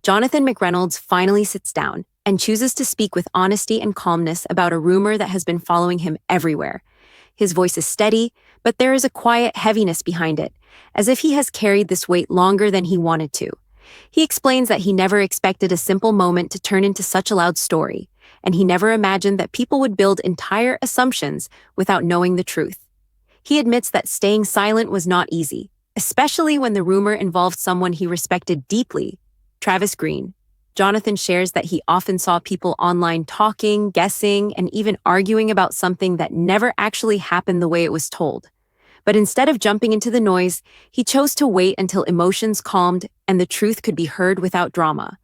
Jonathan McReynolds finally sits down and chooses to speak with honesty and calmness about a rumor that has been following him everywhere. His voice is steady, but there is a quiet heaviness behind it, as if he has carried this weight longer than he wanted to. He explains that he never expected a simple moment to turn into such a loud story, and he never imagined that people would build entire assumptions without knowing the truth. He admits that staying silent was not easy, especially when the rumor involved someone he respected deeply, Greene. Jonathan shares that he often saw people online talking, guessing, and even arguing about something that never actually happened the way it was told. But instead of jumping into the noise, he chose to wait until emotions calmed and the truth could be heard without drama.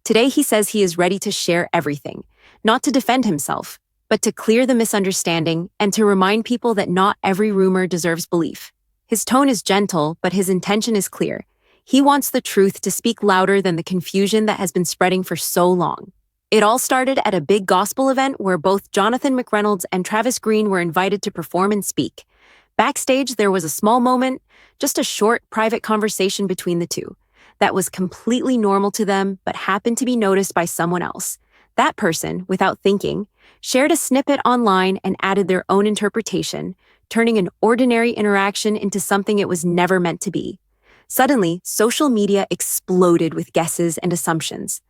Today he says he is ready to share everything, not to defend himself, but to clear the misunderstanding and to remind people that not every rumor deserves belief. His tone is gentle, but his intention is clear. He wants the truth to speak louder than the confusion that has been spreading for so long. It all started at a big gospel event where both Jonathan McReynolds and Greene were invited to perform and speak. Backstage, there was a small moment, just a short, private conversation between the two, that was completely normal to them but happened to be noticed by someone else. That person, without thinking, shared a snippet online and added their own interpretation, turning an ordinary interaction into something it was never meant to be. Suddenly, social media exploded with guesses and assumptions.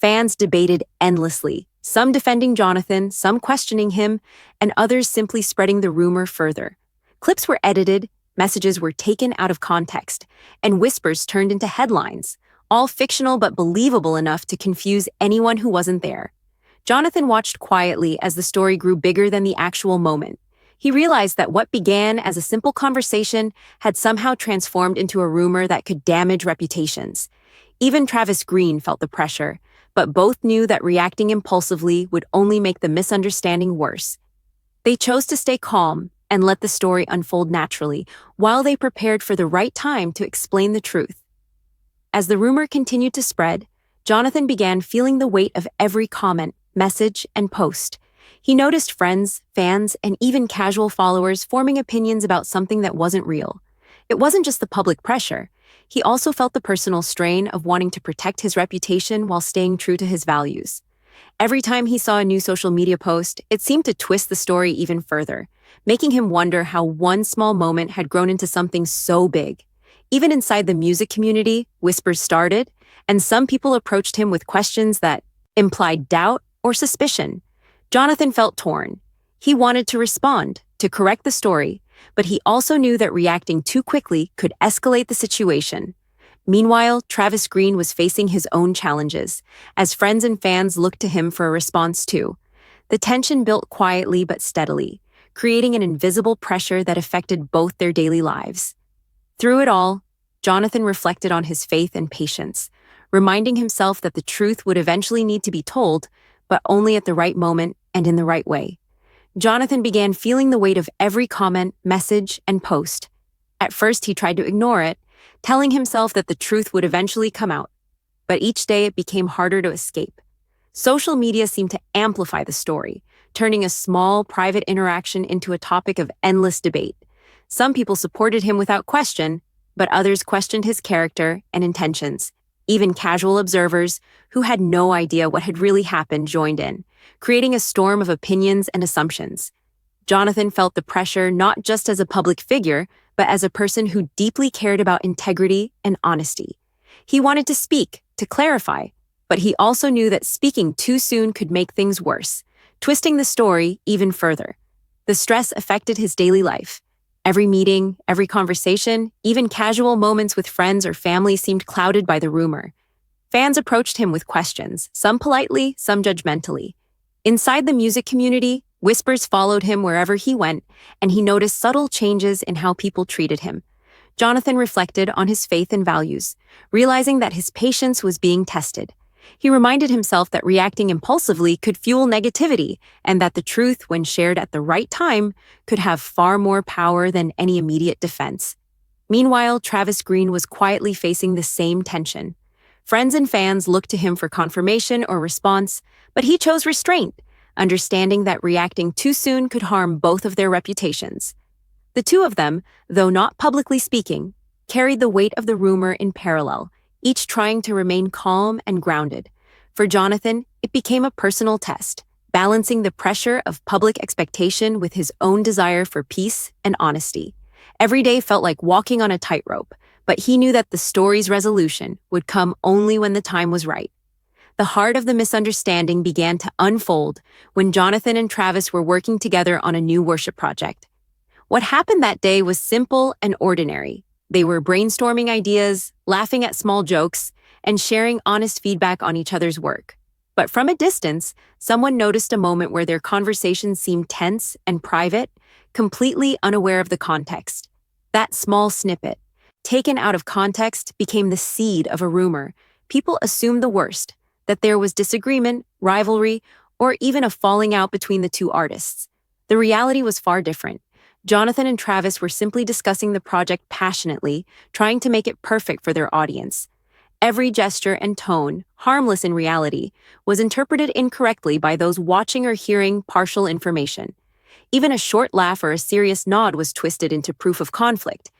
Fans debated endlessly, some defending Jonathan, some questioning him, and others simply spreading the rumor further. Clips were edited, messages were taken out of context, and whispers turned into headlines, all fictional but believable enough to confuse anyone who wasn't there. Jonathan watched quietly as the story grew bigger than the actual moment. He realized that what began as a simple conversation had somehow transformed into a rumor that could damage reputations. Even Greene felt the pressure, but both knew that reacting impulsively would only make the misunderstanding worse. They chose to stay calm and let the story unfold naturally, while they prepared for the right time to explain the truth. As the rumor continued to spread, Jonathan began feeling the weight of every comment, message, and post. He noticed friends, fans, and even casual followers forming opinions about something that wasn't real. It wasn't just the public pressure. He also felt the personal strain of wanting to protect his reputation while staying true to his values. Every time he saw a new social media post, it seemed to twist the story even further, making him wonder how one small moment had grown into something so big. Even inside the music community, whispers started, and some people approached him with questions that implied doubt or suspicion. Jonathan felt torn. He wanted to respond, to correct the story, but he also knew that reacting too quickly could escalate the situation. Meanwhile, Greene was facing his own challenges, as friends and fans looked to him for a response too. The tension built quietly but steadily, creating an invisible pressure that affected both their daily lives. Through it all, Jonathan reflected on his faith and patience, reminding himself that the truth would eventually need to be told, but only at the right moment and in the right way. Jonathan began feeling the weight of every comment, message, and post. At first, he tried to ignore it, telling himself that the truth would eventually come out. But each day, it became harder to escape. Social media seemed to amplify the story, turning a small, private interaction into a topic of endless debate. Some people supported him without question, but others questioned his character and intentions. Even casual observers, who had no idea what had really happened, joined in, creating a storm of opinions and assumptions. Jonathan felt the pressure not just as a public figure, but as a person who deeply cared about integrity and honesty. He wanted to speak, to clarify, but he also knew that speaking too soon could make things worse, twisting the story even further. The stress affected his daily life. Every meeting, every conversation, even casual moments with friends or family seemed clouded by the rumor. Fans approached him with questions, some politely, some judgmentally. Inside the music community, whispers followed him wherever he went, and he noticed subtle changes in how people treated him. Jonathan reflected on his faith and values, realizing that his patience was being tested. He reminded himself that reacting impulsively could fuel negativity, and that the truth, when shared at the right time, could have far more power than any immediate defense. Meanwhile, Greene was quietly facing the same tension. Friends and fans looked to him for confirmation or response, but he chose restraint, understanding that reacting too soon could harm both of their reputations. The two of them, though not publicly speaking, carried the weight of the rumor in parallel, each trying to remain calm and grounded. For Jonathan, it became a personal test, balancing the pressure of public expectation with his own desire for peace and honesty. Every day felt like walking on a tightrope, but he knew that the story's resolution would come only when the time was right. The heart of the misunderstanding began to unfold when Jonathan and Travis were working together on a new worship project. What happened that day was simple and ordinary. They were brainstorming ideas, laughing at small jokes, and sharing honest feedback on each other's work. But from a distance, someone noticed a moment where their conversation seemed tense and private, completely unaware of the context. That small snippet, taken out of context, became the seed of a rumor. People assumed the worst, that there was disagreement, rivalry, or even a falling out between the two artists. The reality was far different. Jonathan and Travis were simply discussing the project passionately, trying to make it perfect for their audience. Every gesture and tone, harmless in reality, was interpreted incorrectly by those watching or hearing partial information. Even a short laugh or a serious nod was twisted into proof of conflict.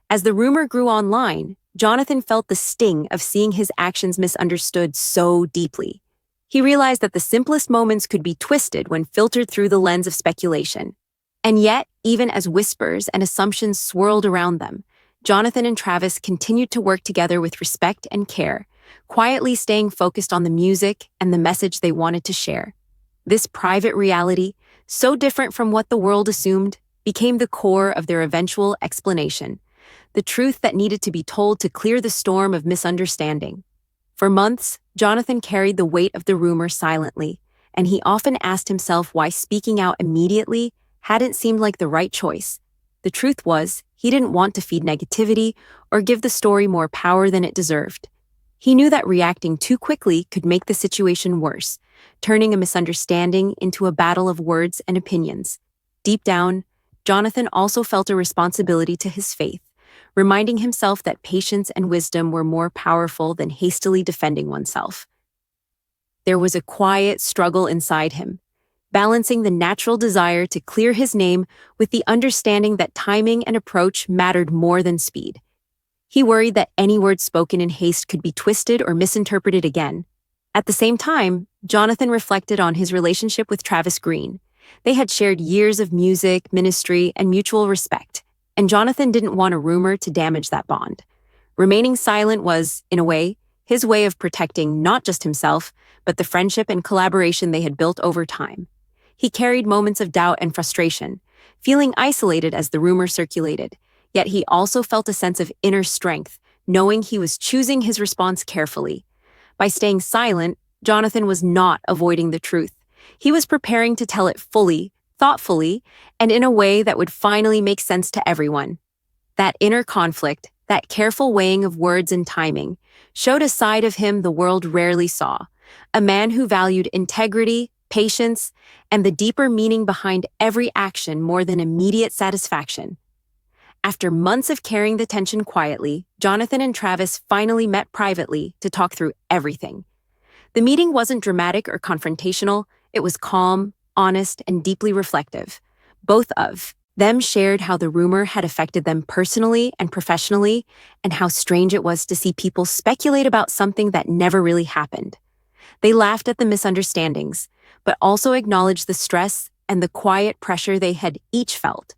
As the rumor grew online, Jonathan felt the sting of seeing his actions misunderstood so deeply. He realized that the simplest moments could be twisted when filtered through the lens of speculation. And yet, even as whispers and assumptions swirled around them, Jonathan and Travis continued to work together with respect and care, quietly staying focused on the music and the message they wanted to share. This private reality, so different from what the world assumed, became the core of their eventual explanation, the truth that needed to be told to clear the storm of misunderstanding. For months, Jonathan carried the weight of the rumor silently, and he often asked himself why speaking out immediately hadn't seemed like the right choice. The truth was, he didn't want to feed negativity or give the story more power than it deserved. He knew that reacting too quickly could make the situation worse, turning a misunderstanding into a battle of words and opinions. Deep down, Jonathan also felt a responsibility to his faith, reminding himself that patience and wisdom were more powerful than hastily defending oneself. There was a quiet struggle inside him, balancing the natural desire to clear his name with the understanding that timing and approach mattered more than speed. He worried that any word spoken in haste could be twisted or misinterpreted again. At the same time, Jonathan reflected on his relationship with Travis Greene. They had shared years of music, ministry, and mutual respect, and Jonathan didn't want a rumor to damage that bond. Remaining silent was, in a way, his way of protecting not just himself, but the friendship and collaboration they had built over time. He carried moments of doubt and frustration, feeling isolated as the rumor circulated, yet he also felt a sense of inner strength, knowing he was choosing his response carefully. By staying silent, Jonathan was not avoiding the truth. He was preparing to tell it fully, thoughtfully, and in a way that would finally make sense to everyone. That inner conflict, that careful weighing of words and timing, showed a side of him the world rarely saw, a man who valued integrity, patience, and the deeper meaning behind every action more than immediate satisfaction. After months of carrying the tension quietly, Jonathan and Travis finally met privately to talk through everything. The meeting wasn't dramatic or confrontational, it was calm, honest, and deeply reflective. Both of them shared how the rumor had affected them personally and professionally, and how strange it was to see people speculate about something that never really happened. They laughed at the misunderstandings, but also acknowledged the stress and the quiet pressure they had each felt.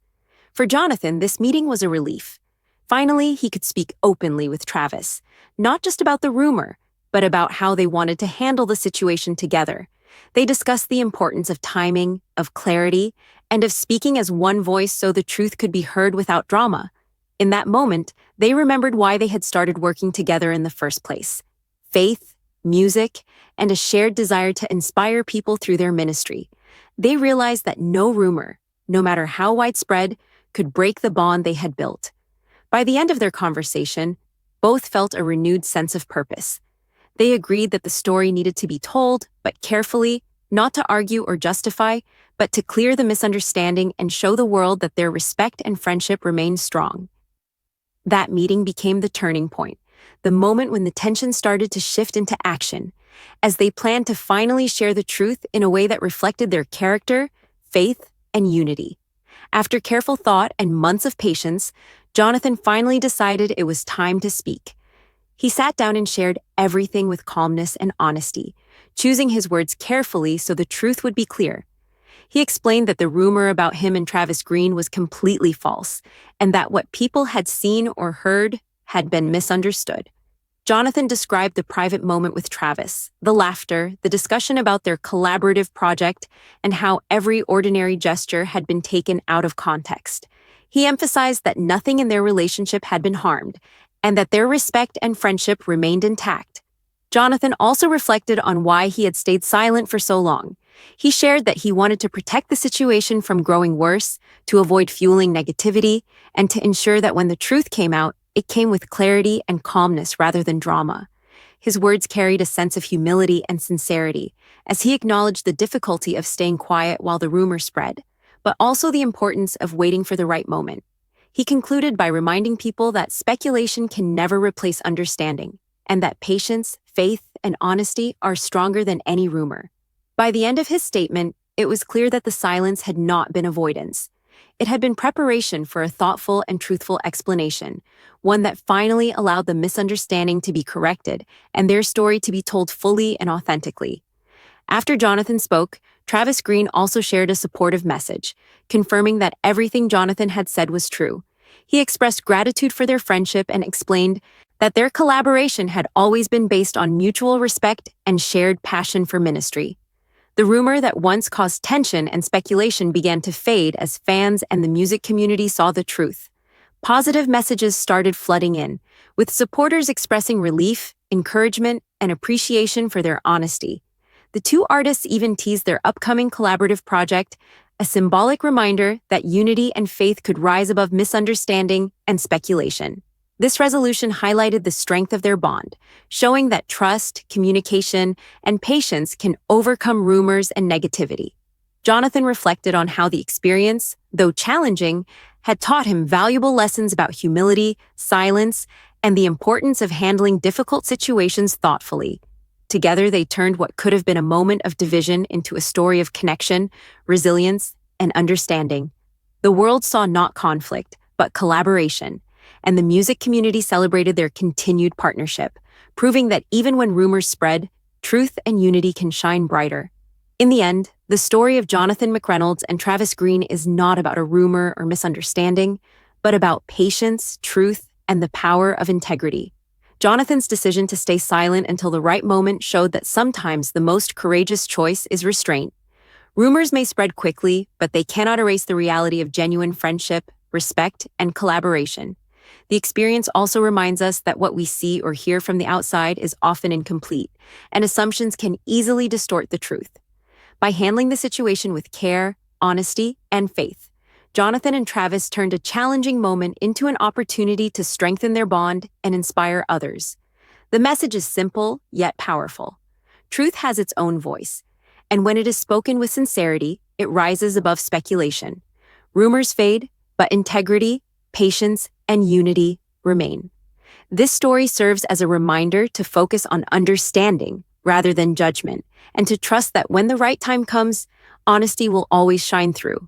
For Jonathan, this meeting was a relief. Finally, he could speak openly with Travis, not just about the rumor, but about how they wanted to handle the situation together. They discussed the importance of timing, of clarity, and of speaking as one voice so the truth could be heard without drama. In that moment, they remembered why they had started working together in the first place: faith, music, and a shared desire to inspire people through their ministry. They realized that no rumor, no matter how widespread, could break the bond they had built. By the end of their conversation, both felt a renewed sense of purpose. They agreed that the story needed to be told, but carefully, not to argue or justify, but to clear the misunderstanding and show the world that their respect and friendship remained strong. That meeting became the turning point, the moment when the tension started to shift into action, as they planned to finally share the truth in a way that reflected their character, faith, and unity. After careful thought and months of patience, Jonathan finally decided it was time to speak. He sat down and shared everything with calmness and honesty, choosing his words carefully so the truth would be clear. He explained that the rumor about him and Travis Greene was completely false, and that what people had seen or heard had been misunderstood. Jonathan described the private moment with Travis, the laughter, the discussion about their collaborative project, and how every ordinary gesture had been taken out of context. He emphasized that nothing in their relationship had been harmed, and that their respect and friendship remained intact. Jonathan also reflected on why he had stayed silent for so long. He shared that he wanted to protect the situation from growing worse, to avoid fueling negativity, and to ensure that when the truth came out, it came with clarity and calmness rather than drama. His words carried a sense of humility and sincerity, as he acknowledged the difficulty of staying quiet while the rumor spread, but also the importance of waiting for the right moment. He concluded by reminding people that speculation can never replace understanding, and that patience, faith, and honesty are stronger than any rumor. By the end of his statement, it was clear that the silence had not been avoidance. It had been preparation for a thoughtful and truthful explanation, one that finally allowed the misunderstanding to be corrected and their story to be told fully and authentically. After Jonathan spoke, Travis Greene also shared a supportive message, confirming that everything Jonathan had said was true. He expressed gratitude for their friendship and explained that their collaboration had always been based on mutual respect and shared passion for ministry. The rumor that once caused tension and speculation began to fade as fans and the music community saw the truth. Positive messages started flooding in, with supporters expressing relief, encouragement, and appreciation for their honesty. The two artists even teased their upcoming collaborative project, a symbolic reminder that unity and faith could rise above misunderstanding and speculation. This resolution highlighted the strength of their bond, showing that trust, communication, and patience can overcome rumors and negativity. Jonathan reflected on how the experience, though challenging, had taught him valuable lessons about humility, silence, and the importance of handling difficult situations thoughtfully. Together, they turned what could have been a moment of division into a story of connection, resilience, and understanding. The world saw not conflict, but collaboration, and the music community celebrated their continued partnership, proving that even when rumors spread, truth and unity can shine brighter. In the end, the story of Jonathan McReynolds and Travis Greene is not about a rumor or misunderstanding, but about patience, truth, and the power of integrity. Jonathan's decision to stay silent until the right moment showed that sometimes the most courageous choice is restraint. Rumors may spread quickly, but they cannot erase the reality of genuine friendship, respect, and collaboration. The experience also reminds us that what we see or hear from the outside is often incomplete, and assumptions can easily distort the truth. By handling the situation with care, honesty, and faith, Jonathan and Travis turned a challenging moment into an opportunity to strengthen their bond and inspire others. The message is simple, yet powerful. Truth has its own voice, and when it is spoken with sincerity, it rises above speculation. Rumors fade, but integrity, patience, and unity remain. This story serves as a reminder to focus on understanding rather than judgment, and to trust that when the right time comes, honesty will always shine through.